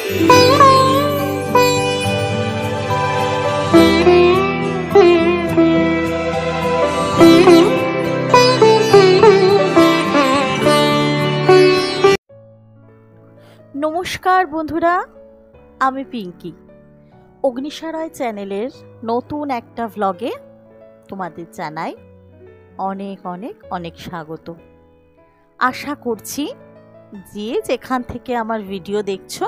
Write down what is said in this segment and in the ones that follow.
নমস্কার বন্ধুরা, আমি পিঙ্কি। অগ্নিসারয় চ্যানেলের নতুন একটা ভ্লগে তোমাদের জানাই অনেক অনেক অনেক স্বাগত। আশা করছি যে যেখান থেকে আমার ভিডিও দেখছো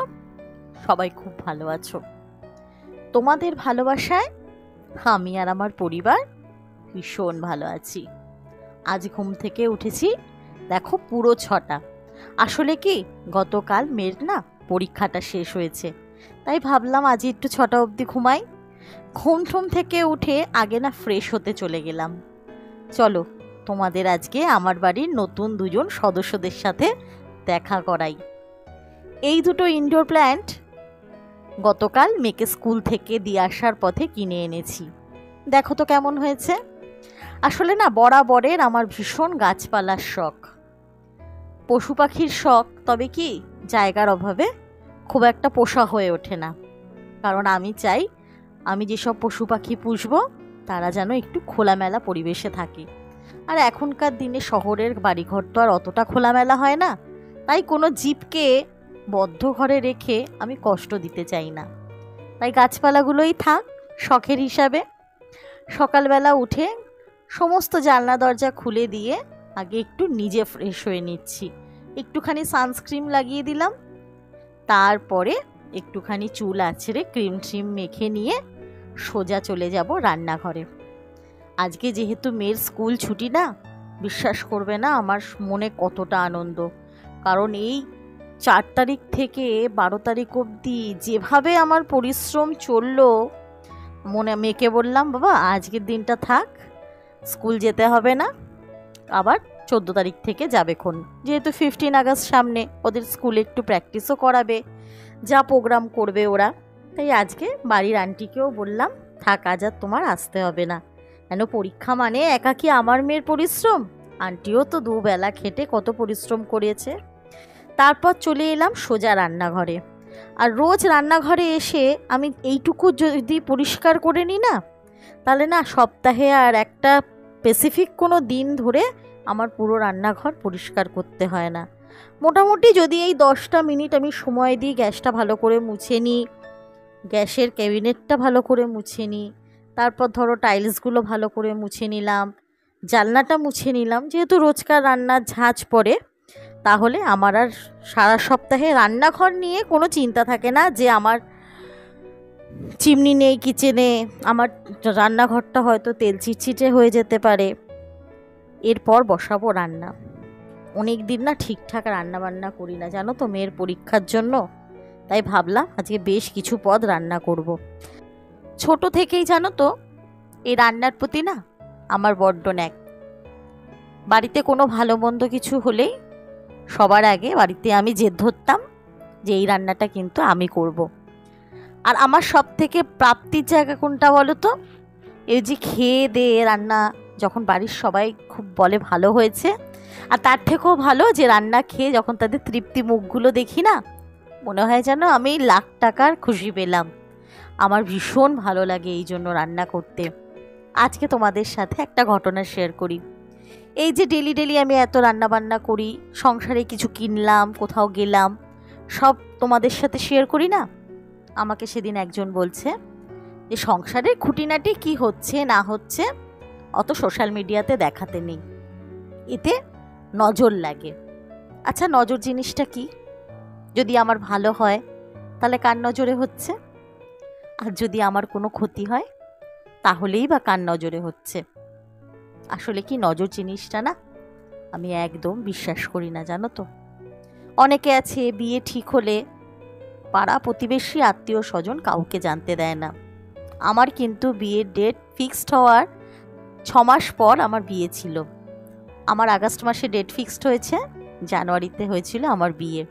সবাই খুব ভালো আছো। তোমাদের ভালোবাসায় আমি আর আমার পরিবার ভীষণ ভালো আছি। আজ ঘুম থেকে উঠেছি, দেখো পুরো 6টা। আসলে কি গতকাল মেয়ের না পরীক্ষাটা শেষ হয়েছে, তাই ভাবলাম আজ একটু 6টা অবধি ঘুমাই। ঘুম থেকে উঠে আগে না ফ্রেশ হতে চলে গেলাম। চলো তোমাদের আজকে আমার বাড়ির নতুন 2জন সদস্যদের সাথে দেখা করাই। এই দুটো ইনডোর প্ল্যান্ট গতকাল মেয়েকে স্কুল থেকে দিয়ে আসার পথে কিনে এনেছি। দেখো তো কেমন হয়েছে। আসলে না বরাবরের আমার ভীষণ গাছপালার শখ, পশু পাখির শখ, তবে কি জায়গার অভাবে খুব একটা পোষা হয়ে ওঠে না। কারণ আমি চাই আমি যেসব পশু পাখি পুষবো তারা যেন একটু খোলামেলা পরিবেশে থাকে। আর এখনকার দিনে শহরের বাড়িঘর তো আর অতটা খোলামেলা হয় না, তাই কোনো জীবকে বদ্ধ ঘরে রেখে আমি কষ্ট দিতে চাই না। তাই গাছপালাগুলোই থাক শখের হিসাবে। সকালবেলা উঠে সমস্ত জানলা দরজা খুলে দিয়ে আগে একটু নিজে ফ্রেশ হয়ে নিচ্ছি। একটুখানি সানস্ক্রিন লাগিয়ে দিলাম, তারপরে একটুখানি চুল আঁচড়ে ক্রিম মেখে নিয়ে সোজা চলে যাব রান্নাঘরে। আজকে যেহেতু মেয়ের স্কুল ছুটি না, বিশ্বাস করবে না আমার মনে কতটা আনন্দ। কারণ এই 4 তারিখ থেকে 12 তারিখ অবধি যেভাবে আমার পরিশ্রম চললো, মেয়েকে বললাম বাবা আজকের দিনটা থাক, স্কুল যেতে হবে না, আবার 14 তারিখ থেকে যাবে খন। যেহেতু 15 আগস্ট সামনে, ওদের স্কুলে একটু প্র্যাকটিসও করাবে, যা প্রোগ্রাম করবে ওরা। তাই আজকে বাড়ির আন্টিকেও বললাম থাক, আজ আর তোমার আসতে হবে না। কেন পরীক্ষা মানে একা কি আমার মেয়ের পরিশ্রম, আন্টিও তো দুবেলা খেটে কত পরিশ্রম করেছে। তারপর চলে এলাম সোজা রান্নাঘরে। আর রোজ রান্নাঘরে এসে আমি এইটুকু যদি পরিষ্কার করে নিই না, তাহলে না সপ্তাহে আর একটা স্পেসিফিক কোনো দিন ধরে আমার পুরো রান্নাঘর পরিষ্কার করতে হয় না। মোটামুটি যদি এই 10টা মিনিট আমি সময় দিই, গ্যাসটা ভালো করে মুছে নিই, গ্যাসের ক্যাবিনেটটা ভালো করে মুছে নিই, তারপর ধরো টাইলসগুলো ভালো করে মুছে নিলাম, জানলাটা মুছে নিলাম, যেহেতু রোজকার রান্নার ঝাঁঝ পড়ে, তাহলে আমার আর সারা সপ্তাহে রান্নাঘর নিয়ে কোনো চিন্তা থাকে না যে আমার চিমনি নেই কিচেনে, আমার রান্নাঘরটা হয়তো তেল চিটচিটে হয়ে যেতে পারে। এরপর বসাবো রান্না। অনেক দিন না ঠিকঠাক রান্না বান্না করি না, জানো তো, মেয়ের পরীক্ষার জন্য। তাই ভাবলাম আজকে বেশ কিছু পদ রান্না করব। ছোট থেকেই জানো তো এই রান্নার প্রতি না আমার বড্ড ন্যাক। বাড়িতে কোনো ভালো মন্দ কিছু হলেই সবার আগে বাড়িতে আমি জেদ ধরতাম যে এই রান্নাটা কিন্তু আমি করব। আর আমার সব থেকে প্রাপ্তির জায়গা কোনটা বলো তো? এই যে খেয়ে দিয়ে রান্না যখন বাড়ির সবাই খুব বলে ভালো হয়েছে, আর তার থেকেও ভালো যে রান্না খেয়ে যখন তাদের তৃপ্তি মুখগুলো দেখি না, মনে হয় যেন আমি লাখ টাকার খুশি পেলাম। আমার ভীষণ ভালো লাগে এই জন্য রান্না করতে। আজকে তোমাদের সাথে একটা ঘটনা শেয়ার করি। এই যে ডেলি আমি এত রান্না বান্না করি, সংসারে কিছু কিনলাম, কোথাও গেলাম, সব তোমাদের সাথে শেয়ার করি না। আমাকে সেদিন একজন বলছে যে সংসারের খুঁটিনাটি কি হচ্ছে না হচ্ছে অত সোশ্যাল মিডিয়াতে দেখাতে নেই, এতে নজর লাগে। আচ্ছা নজর জিনিসটা কি? যদি আমার ভালো হয় তাহলে কার নজরে হচ্ছে, আর যদি আমার কোনো ক্ষতি হয় তাহলেই বা কার নজরে হচ্ছে? আসলে কি নজর জিনিসটা না আমি একদম বিশ্বাস করি না, জানো তো। অনেকে আছে বিয়ে ঠিক হলে পাড়া প্রতিবেশী আত্মীয় স্বজন কাউকে জানতে দেয় না। আমার কিন্তু বিয়ের ডেট ফিক্সড হওয়ার 6 মাস পর আমার বিয়ে ছিল। আমার আগস্ট মাসে ডেট ফিক্সড হয়েছে, জানুয়ারিতে হয়েছিল আমার বিয়ে।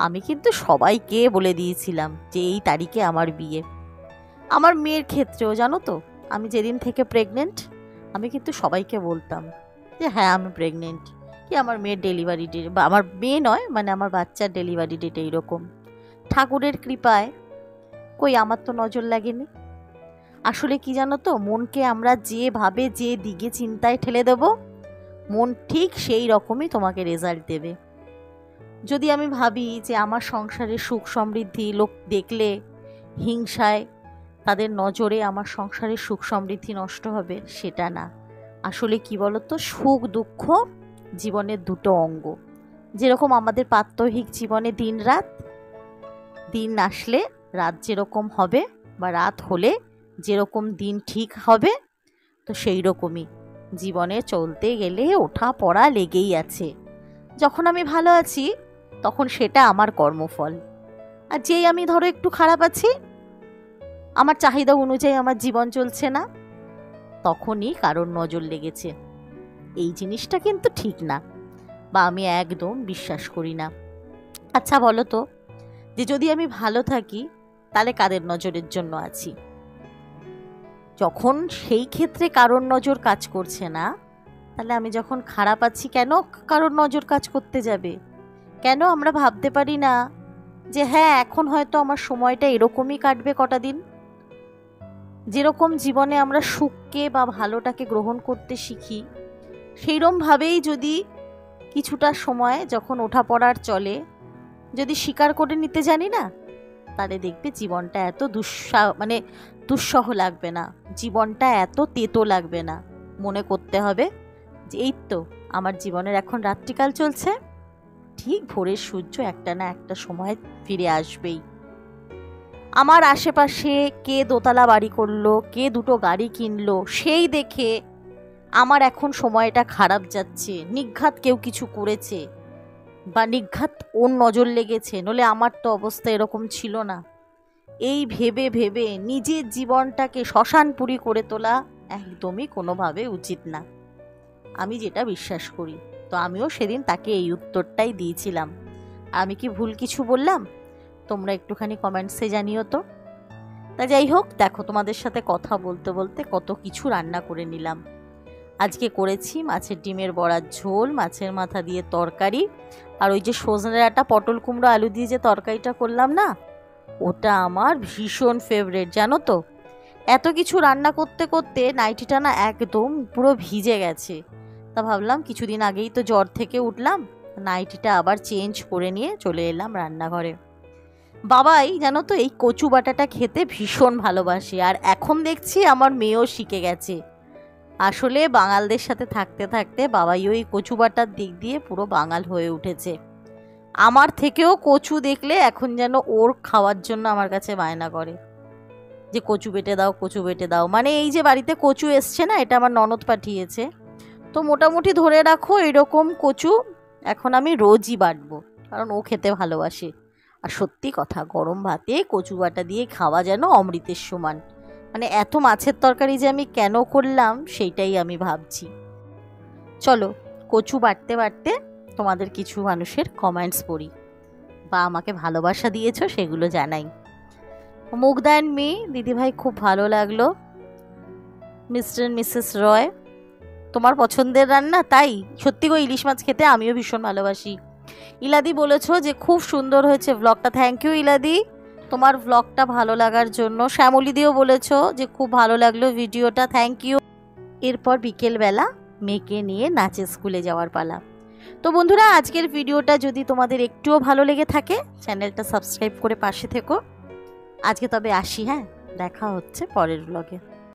আমি কিন্তু সবাইকে বলে দিয়েছিলাম যে এই তারিখে আমার বিয়ে। আমার মেয়ের ক্ষেত্রেও জানো তো, আমি যেদিন থেকে প্রেগনেন্ট আমি কিন্তু সবাইকে বলতাম যে হ্যাঁ আমি প্রেগনেন্ট, কি আমার মেয়ের ডেলিভারি ডেট, বা আমার মেয়ে নয় মানে আমার বাচ্চার ডেলিভারি ডেট এইরকম। ঠাকুরের কৃপায় কই আমার তো নজর লাগেনি। আসলে কি জানো তো, মনকে আমরা যেভাবে যে দিকে চিন্তায় ঠেলে দেব, মন ঠিক সেই রকমই তোমাকে রেজাল্ট দেবে। যদি আমি ভাবি যে আমার সংসারে সুখ সমৃদ্ধি লোক দেখলে হিংসায় তাদের নজরে আমার সংসারের সুখ সমৃদ্ধি নষ্ট হবে, সেটা না। আসলে কি বলতো, সুখ দুঃখ জীবনের দুটো অঙ্গ। যেরকম আমাদের প্রাত্যহিক জীবনে দিন রাত, দিন আসলে রাত যেরকম হবে বা রাত হলে যেরকম দিন ঠিক হবে, তো সেই রকমই জীবনে চলতে গেলে ওঠা পড়া লেগেই আছে। যখন আমি ভালো আছি তখন সেটা আমার কর্মফল, আর যেই আমি ধরো একটু খারাপ আছি, আমার চাহিদা অনুযায়ী আমার জীবন চলছে না, তখনই কারোর নজর লেগেছে। এই জিনিসটা কিন্তু ঠিক না, বা আমি একদম বিশ্বাস করি না। আচ্ছা বলো তো, যে যদি আমি ভালো থাকি তাহলে কাদের নজরের জন্য আছি? যখন সেই ক্ষেত্রে কারোর নজর কাজ করছে না, তাহলে আমি যখন খারাপ আছি কেন কারোর নজর কাজ করতে যাবে? কেন আমরা ভাবতে পারি না যে হ্যাঁ, এখন হয়তো আমার সময়টা এরকমই কাটবে কটা দিন? যেরকম জীবনে আমরা সুখকে বা ভালোটাকে গ্রহণ করতে শিখি, সেইরকমভাবেই যদি কিছুটা সময় যখন ওঠা পড়ার চলে যদি স্বীকার করে নিতে জানি না, তাহলে দেখবে জীবনটা এত দুঃসহ লাগবে না, জীবনটা এত তেতো লাগবে না। মনে করতে হবে যে এই তো আমার জীবনের এখন রাত্রিকাল চলছে, ঠিক ভোরের সূর্য একটা না একটা সময় ফিরে আসবেই। আমার আশেপাশে কে দোতলা বাড়ি করলো, কে দুটো গাড়ি কিনলো, সেই দেখে আমার এখন সময়টা খারাপ যাচ্ছে, নিঘাত কেউ কিছু করেছে বা নিঘাত ওর নজর লেগেছে, নলে আমার তো অবস্থা এরকম ছিল না। এই ভেবে ভেবে নিজের জীবনটাকে শ্মশানপুরী করে তোলা একদমই কোনোভাবে উচিত না, আমি যেটা বিশ্বাস করি। তো আমিও সেদিন তাকে এই উত্তরটাই দিয়েছিলাম। আমি কি ভুল কিছু বললাম? তোমরা একটুখানি কমেন্টসে জানিও তো। তা যাই হোক, দেখো তোমাদের সাথে কথা বলতে বলতে কত কিছু রান্না করে নিলাম। আজকে করেছি মাছের ডিমের বড়ার ঝোল, মাছের মাথা দিয়ে তরকারি, আর ওই যে সজনে ডাঁটা পটল কুমড়ো আলু দিয়ে যে তরকারিটা করলাম না, ওটা আমার ভীষণ ফেভারিট জানো তো। এত কিছু রান্না করতে করতে নাইটিটা না একদম পুরো ভিজে গেছে। তা ভাবলাম কিছুদিন আগেই তো জ্বর থেকে উঠলাম, নাইটিটা আবার চেঞ্জ করে নিয়ে চলে এলাম রান্নাঘরে। বাবাই জানো তো এই কচু বাটাটা খেতে ভীষণ ভালোবাসে, আর এখন দেখছি আমার মেয়েও শিখে গেছে। আসলে বাঙালদের সাথে থাকতে থাকতে বাবাই ওই কচু বাটার দিক দিয়ে পুরো বাঙাল হয়ে উঠেছে। আমার থেকেও কচু দেখলে এখন যেন ওর খাওয়ার জন্য আমার কাছে বায়না করে যে কচু বেটে দাও, কচু বেটে দাও। মানে এই যে বাড়িতে কচু এসছে না, এটা আমার ননদ পাঠিয়েছে, তো মোটামুটি ধরে রাখো এরকম কচু এখন আমি রোজই বাটবো, কারণ ও খেতে ভালোবাসে। আর সত্যি কথা, গরম ভাতে কচু বাটা দিয়ে খাওয়া যেন অমৃতের সমান। মানে এত মাছের তরকারি যে আমি কেন করলাম সেইটাই আমি ভাবছি। চলো কচু বাটতে বাটতে তোমাদের কিছু মানুষের কমেন্টস পড়ি, বা আমাকে ভালোবাসা দিয়েছো সেগুলো জানাই। মুগ্ধা মেয়ে দিদিভাই খুব ভালো লাগলো। মিস্টার মিসেস রয়, তোমার পছন্দের রান্না, তাই সত্যি গো ইলিশ মাছ খেতে আমিও ভীষণ ভালোবাসি। ইলাদি বলেছো যে খুব সুন্দর হয়েছে ব্লগটা, থ্যাংক ইউ ইলাদি তোমার ব্লগটা ভালো লাগার জন্য। শ্যামলিদিও বলেছো যে খুব ভালো লাগলো ভিডিওটা, থ্যাংক ইউ। এরপর বিকেলবেলা মেয়েকে নিয়ে নাচের স্কুলে যাওয়ার পালা। তো বন্ধুরা, আজকের ভিডিওটা যদি তোমাদের একটুও ভালো লেগে থাকে চ্যানেলটা সাবস্ক্রাইব করে পাশে থেকো। আজকে তবে আসি, হ্যাঁ, দেখা হচ্ছে পরের ব্লগে।